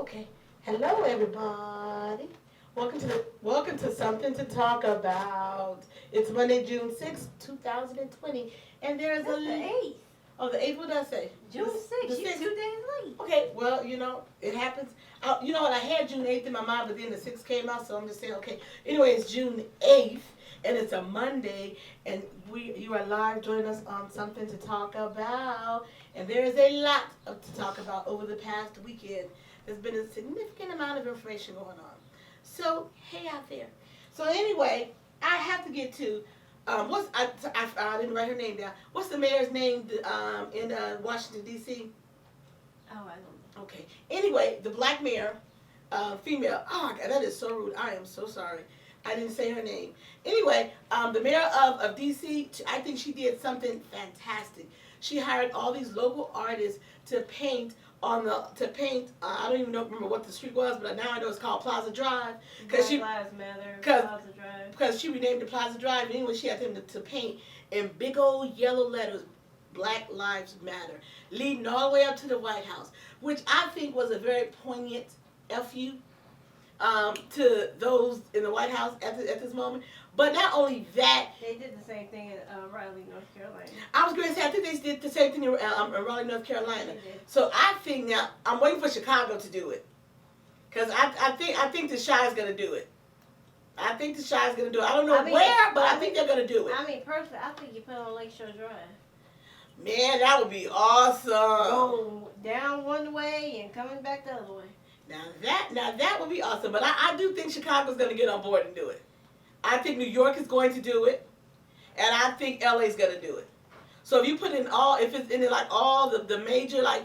Okay. Hello, everybody. Welcome to Something to Talk About. It's Monday, June 6th, 2020, and there's That's the 8th. Oh, the 8th. What did I say? June 6th. The You're 6th. 2 days late. Okay. Well, it happens. You know what? I had June 8th in my mind, but then the 6th came out, so I'm just saying. Okay. Anyway, it's June 8th, and it's a Monday, and you are live joining us on Something to Talk About, and there is a lot to talk about over the past weekend. There's been a significant amount of information going on. So, hey out there. So anyway, I have to get to I didn't write her name down. What's the mayor's name in Washington D.C.? Oh, I don't know. Okay. Anyway, the black mayor, female. Oh my God, that is so rude. I am so sorry. I didn't say her name. Anyway, the mayor of D.C. I think she did something fantastic. She hired all these local artists to paint I don't even remember what the street was, but now I know it's called Plaza Drive. Black Lives Matter, Plaza Drive. Because she renamed it Plaza Drive. Anyway, she had them to paint in big old yellow letters, Black Lives Matter, leading all the way up to the White House, which I think was a very poignant FU to those in the White House at this moment. But not only that, they did the same thing in Raleigh, North Carolina. I was going to say, I think they did the same thing in Raleigh, North Carolina. So I think now, I'm waiting for Chicago to do it. Because I think the Chi is going to do it. I think the Chi is going to do it. I don't know where, but I think they're going to do it. I mean, personally, I think you put it on Lakeshore Drive. Man, that would be awesome. Going down one way and coming back the other way. Now that would be awesome. But I do think Chicago's going to get on board and do it. I think New York is going to do it, and I think LA is going to do it. So if you put if it's in like all the major like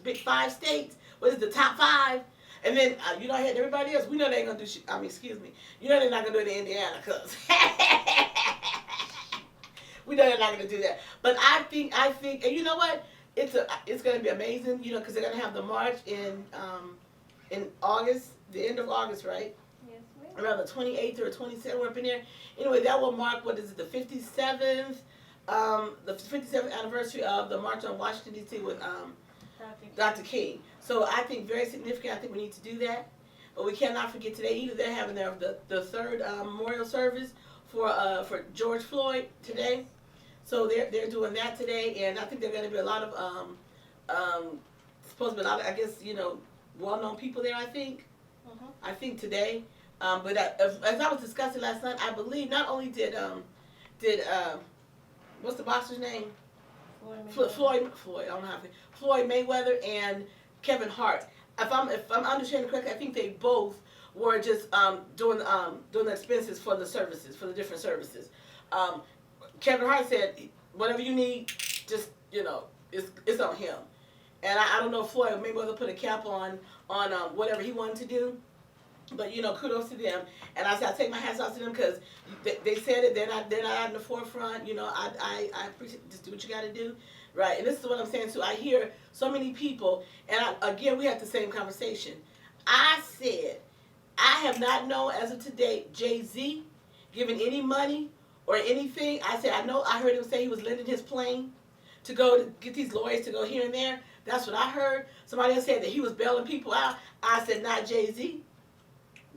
big five states, what is the top five, and then I had everybody else. We know they ain't gonna do shit. Excuse me. You know they're not gonna do it in Indiana, cause we know they're not gonna do that. But I think, and you know what? It's gonna be amazing. Cause they're gonna have the march in August, the end of August, right? Around the 28th or 27th, we're up in there. Anyway, that will mark, the 57th anniversary of the March on Washington, D.C. with Dr. King. So I think very significant. I think we need to do that. But we cannot forget today either. They're having the third memorial service for George Floyd today. So they're doing that today, and I think there are going to be a lot of supposed to be a lot of, I guess, well-known people there. I think. I think today. But as I was discussing last night, I believe not only did what's the boxer's name? Floyd. I don't know how to say. Floyd Mayweather and Kevin Hart. If I'm understanding correctly, I think they both were just doing the expenses for the different services. Kevin Hart said, whatever you need, just it's on him. And I don't know if Floyd Mayweather put a cap on whatever he wanted to do. But kudos to them, and I take my hats off to them because they said it. They're not out in the forefront. I appreciate, just do what you got to do, right? And this is what I'm saying too. I hear so many people, and again we had the same conversation. I said I have not known as of today Jay-Z giving any money or anything. I said I heard him say he was lending his plane to go to get these lawyers to go here and there. That's what I heard. Somebody else said that he was bailing people out. I said not Jay-Z.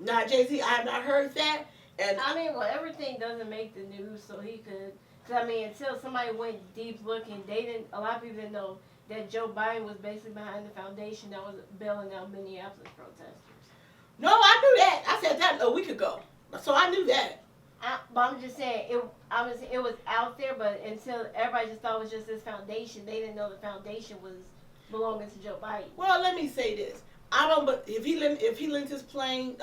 Not Jay-Z, I have not heard that. And everything doesn't make the news, so he could. Because until somebody went deep looking, a lot of people didn't know that Joe Biden was basically behind the foundation that was bailing out Minneapolis protesters. No, I knew that. I said that a week ago, so I knew that. But I'm just saying, it was out there, but until everybody just thought it was just this foundation, they didn't know the foundation was belonging to Joe Biden. Well, let me say this. But if he lent his plane,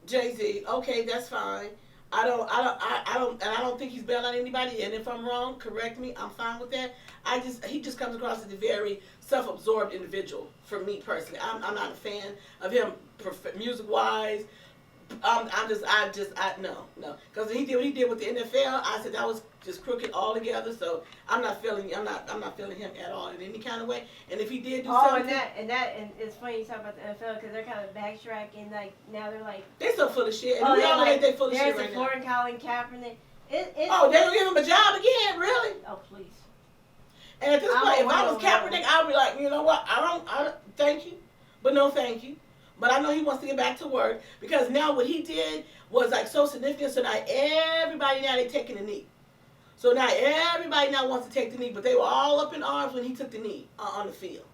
Jay-Z, okay, that's fine. I don't think he's bailing out anybody. And if I'm wrong, correct me. I'm fine with that. He just comes across as a very self-absorbed individual. For me personally, I'm not a fan of him music-wise. No. Because he did what he did with the NFL. I said that was just crooked altogether. So I'm not feeling him at all in any kind of way. And if he did do something, and it's funny you talk about the NFL because they're kind of backtracking. Like now they're like they're so full of shit. And we all know they full of shit right now. There's a Colin Kaepernick. They're gonna give him a job again, really? Oh please. And at this point, if I was Kaepernick, I'd be like, you know what? I don't. Thank you. but no thank you. But I know he wants to get back to work because now what he did was like so significant. So now everybody now they taking the knee. So now everybody now wants to take the knee, but they were all up in arms when he took the knee on the field.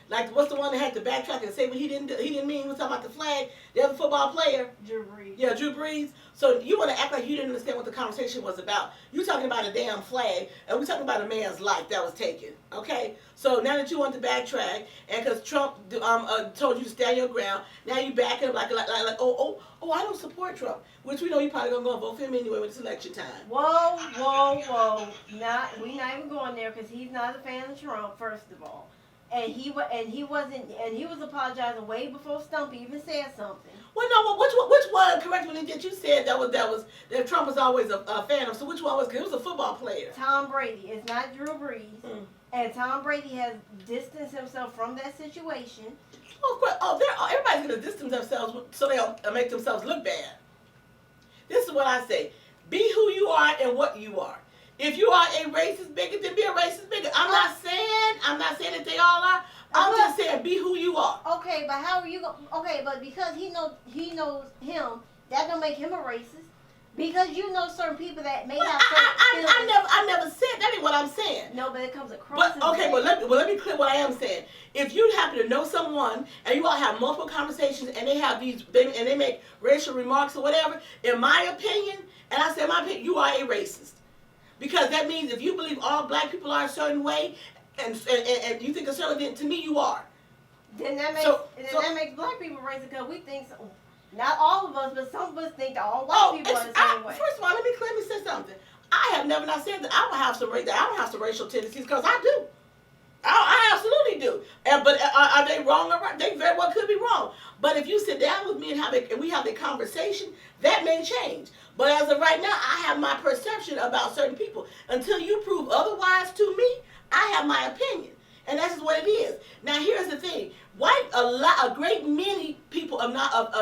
Like what's the one that had to backtrack and say what he didn't do? He didn't mean he was talking about the flag. The other football player, Drew Brees. Yeah, Drew Brees. So you want to act like you didn't understand what the conversation was about. You talking about a damn flag, and we're talking about a man's life that was taken. Okay. So now that you want to backtrack, and because Trump told you to stand your ground, now you backing up like oh I don't support Trump, which we know you probably gonna go and vote for him anyway when it's election time. Whoa. We not even going there because he's not a fan of Trump. First of all. And he was apologizing way before Stumpy even said something. Well, no, which one? Correct me that you said that Trump was always a fan of. So which one was? Cause it was a football player. Tom Brady. It's not Drew Brees. And Tom Brady has distanced himself from that situation. Everybody's gonna distance themselves so they'll make themselves look bad. This is what I say: be who you are and what you are. If you are a racist bigot, then be a racist bigot. I'm not saying that they all are. I'm just saying be who you are. Okay, but how are you okay, but because he knows him, that don't make him a racist. Because you know certain people that may have certain I never said that ain't what I'm saying. No, but it comes across. But okay, let me clear what I am saying. If you happen to know someone and you all have multiple conversations and they have they make racial remarks or whatever, in my opinion, and I say my opinion, you are a racist. Because that means if you believe all black people are a certain way, and you think a certain way, to me you are. Then that makes black people racist because we think so. Not all of us, but some of us think that all white people are the same way. First of all, let me say something. I have never not said that I don't have some racial tendencies because I do. I absolutely do. But are they wrong or right? They very well could be wrong. But if you sit down with me and we have a conversation, that may change. But as of right now, I have my perception about certain people. Until you prove otherwise to me, I have my opinion. And that's just what it is. Now, here's the thing. A great many people of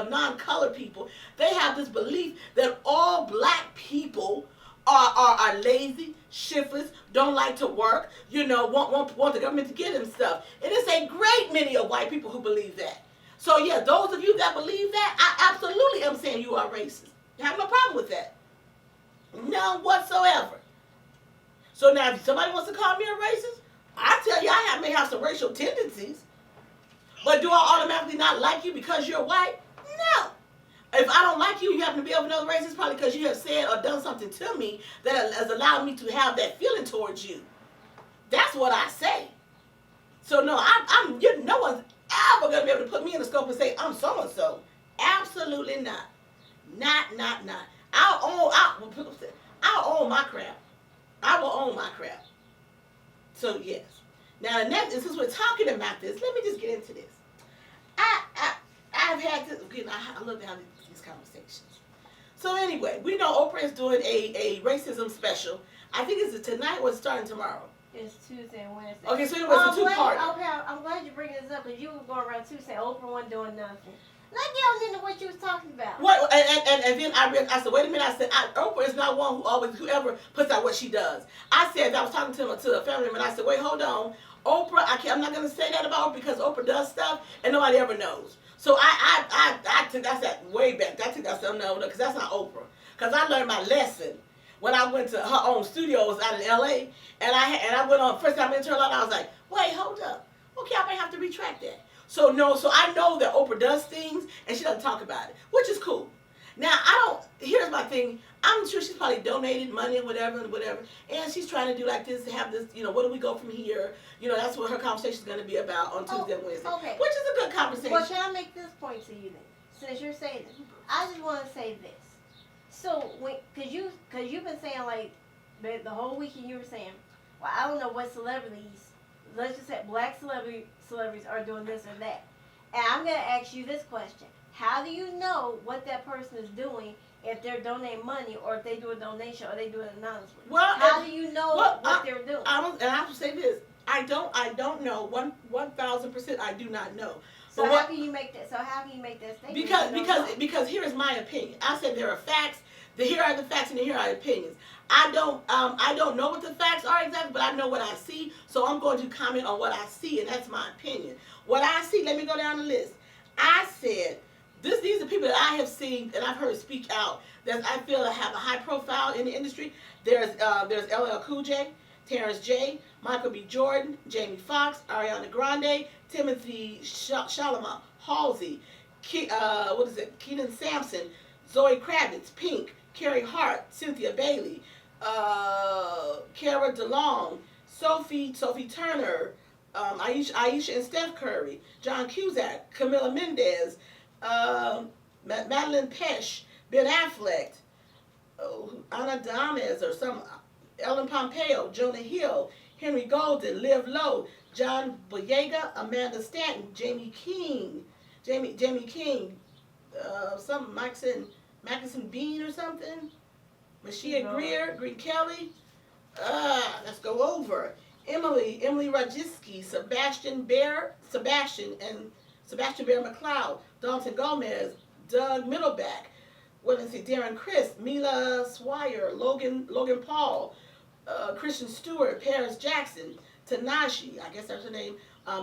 non-colored people, they have this belief that all black people are lazy, shiftless, don't like to work, want the government to give them stuff. It is a great many of white people who believe that. So, yeah, those of you that believe that, I absolutely am saying you are racist. I have no problem with that. None whatsoever. So now, if somebody wants to call me a racist, I tell you, I may have some racial tendencies. But do I automatically not like you because you're white? No. If I don't like you, you happen to be of another race, it's probably because you have said or done something to me that has allowed me to have that feeling towards you. That's what I say. So no, no one's ever going to be able to put me in the scope and say, I'm so-and-so. Absolutely not. Not. I'll own my crap. I will own my crap. So yes. Now, since we're talking about this, let me just get into this. I've had this. Again, I love to have these conversations. So anyway, we know Oprah is doing a racism special. I think it's tonight or it's starting tomorrow. It's Tuesday and Wednesday. Okay, so anyway, it's a two-part. Okay, I'm glad you bring this up because you were going around Tuesday. Oprah wasn't doing nothing. Let's get into what you was talking about. What? And then I said, wait a minute. I said, Oprah is not one whoever puts out what she does. I said, I was talking to a family member, and I said, wait, hold on. Oprah, I'm not going to say that about her because Oprah does stuff and nobody ever knows. So I took that way back. I took that stuff, no, because that's not Oprah. Because I learned my lesson when I went to her own studios out in L.A. And I went on, first time into her life, I was like, wait, hold up. Okay, I may have to retract that. So I know that Oprah does things and she doesn't talk about it, which is cool. Now, here's my thing. I'm sure she's probably donated money and whatever, and she's trying to do like this, have this, where do we go from here? That's what her conversation is going to be about on Tuesday and Wednesday, okay. Which is a good conversation. Well, can I make this point to you then? Since you're saying this, I just want to say this. So, because you've been saying like the whole weekend you were saying, well, I don't know what celebrities, let's just say black celebrities are doing this or that. And I'm going to ask you this question. How do you know what that person is doing if they're donating money or if they do a donation or they do an announcement? Well, how do you know what they're doing? And I have to say this. I don't know. 1,000% I do not know. So how can you make that? So how can you make that statement? Because here is my opinion. I said there are facts. Here are the facts and here are the opinions. I don't know what the facts are exactly, but I know what I see. So I'm going to comment on what I see, and that's my opinion. What I see. Let me go down the list. I said, these are people that I have seen and I've heard speak out that I feel that have a high profile in the industry. There's LL Cool J, Terrence J, Michael B. Jordan, Jamie Foxx, Ariana Grande, Timothy Chalamet, Halsey, Keenan Sampson, Zoe Kravitz, Pink, Carrie Hart, Cynthia Bailey, Cara DeLong, Sophie Turner, Aisha and Steph Curry, John Cusack, Camila Mendez, Madeline Pesh, Ben Affleck, Ana Diaz or some, Ellen Pompeo, Jonah Hill, Henry Golden, Liv Lowe, John Boyega, Amanda Stanton, Jamie King, some Maxson Bean or something, Mashia Greer, Green Kelly. Let's go over. Emily Radziski, Sebastian Bear McLeod, Dalton Gomez, Doug Middleback, Darren Criss, Mila Swire, Logan Paul, Christian Stewart, Paris Jackson, Tanashi, I guess that's her name,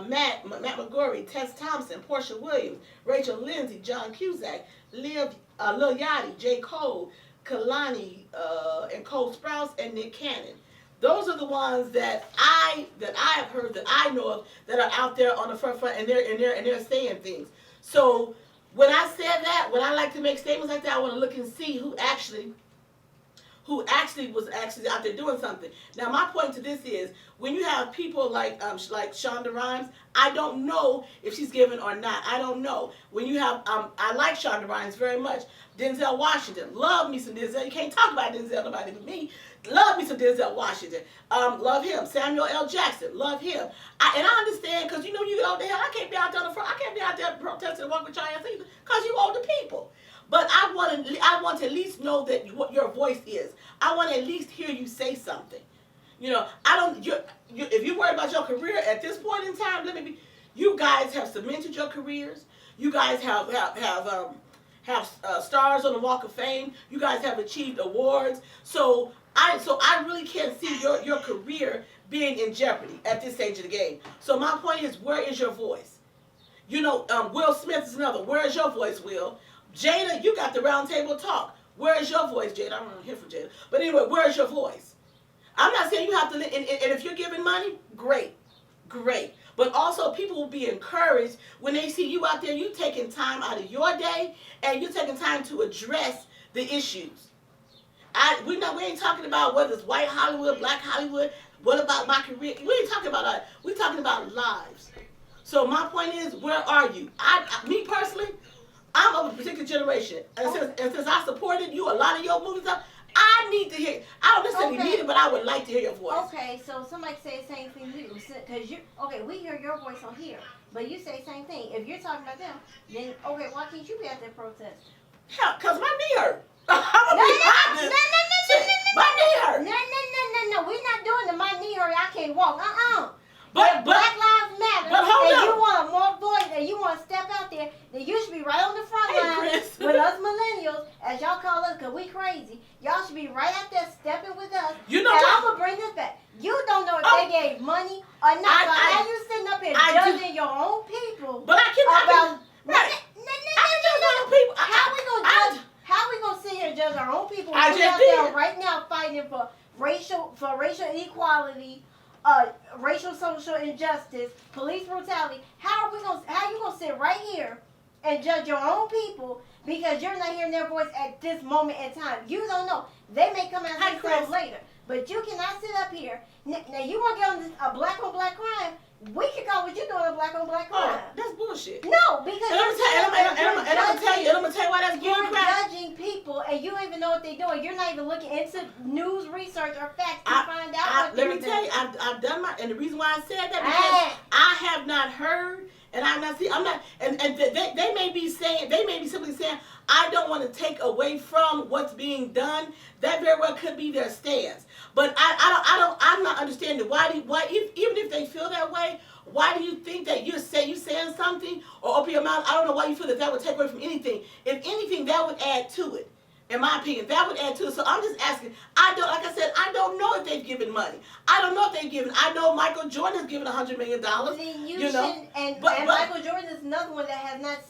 Matt McGorry, Tess Thompson, Portia Williams, Rachel Lindsay, John Cusack, Lil Yachty, J. Cole, Kalani, and Cole Sprouse, and Nick Cannon. Those are the ones that I have heard, that I know of, that are out there on the front, and they're saying things. So when I said that, when I like to make statements like that, I want to look and see who actually was out there doing something. Now, my point to this is, when you have people like Shonda Rhimes, I don't know if she's given or not. I don't know. When you have, I like Shonda Rhimes very much. Denzel Washington, love me some Denzel. You can't talk about Denzel, nobody but me. Love me some Denzel Washington. Love him. Samuel L. Jackson, love him. And I understand, because you get out there, I can't be out there on the front. I can't be out there protesting and walking with your ass either, because you older people. But I want to at least know that what your voice is. I want to at least hear you say something. If you're worried about your career at this point in time, you guys have cemented your careers. You guys have stars on the Walk of Fame. You guys have achieved awards. So I really can't see your career being in jeopardy at this stage of the game. So my point is, where is your voice? Will Smith is another. Where is your voice, Will? Jada, you got the round table talk. Where is your voice, Jada? I'm not here for Jada. But anyway, where is your voice? I'm not saying you have to, and if you're giving money, great. But also, people will be encouraged when they see you out there, you taking time out of your day, and you're taking time to address the issues. We ain't talking about whether it's white Hollywood, black Hollywood, what about my career? We ain't talking about that. We're talking about lives. So my point is, where are you? Me personally, I'm of a particular generation. And since I supported you, a lot of your movies up, I need to hear. I don't necessarily need it, but I would like to hear your voice. Okay, so somebody say the same thing we do. Because we hear your voice on here, but you say the same thing. If you're talking about them, then why can't you be out there protesting? Hell, because my knee hurt. I'm gonna be honest. My knee hurt. No. We're not doing the my knee hurt, I can't walk. But Black Lives Matter, but hold and on. you want more voice, and you want to step out there, then you should be right on the front line Chris. with us millennials, as y'all call us, because we crazy. Y'all should be right out there stepping with us. You know and what? I'm going to bring this back. You don't know if they gave money or not. So how you sitting up here judging your own people But I keep about... right. No. How we gonna sit here and judge our own people? I We're just out there did. right now fighting for racial equality, racial social injustice, police brutality. How you gonna sit right here and judge your own people because you're not hearing their voice at this moment in time? You don't know. They may come out and say something later, but you cannot sit up here. Now you want to get on this a black on black crime? We can call what you're doing a black on black crime. Oh, that's bullshit. No, because And I'm gonna tell you why that's you're bullcrap. judging people and you don't even know what they're doing. You're not even looking into news research or facts to find out what they're doing. Let me tell you, I've done and the reason why I said that because I have not heard and I'm not seeing. I'm not, and they may be simply saying I don't want to take away from what's being done. That very well could be their stance. But I'm not understanding why even if they feel that way, why do you think that you're saying something or open your mouth? I don't know why you feel that would take away from anything. If anything, that would add to it. In my opinion, that would add to it. So I'm just asking. I don't know if they've given money. I don't know if they've given. I know Michael Jordan has given $100 million. Then Michael Jordan is another one that has not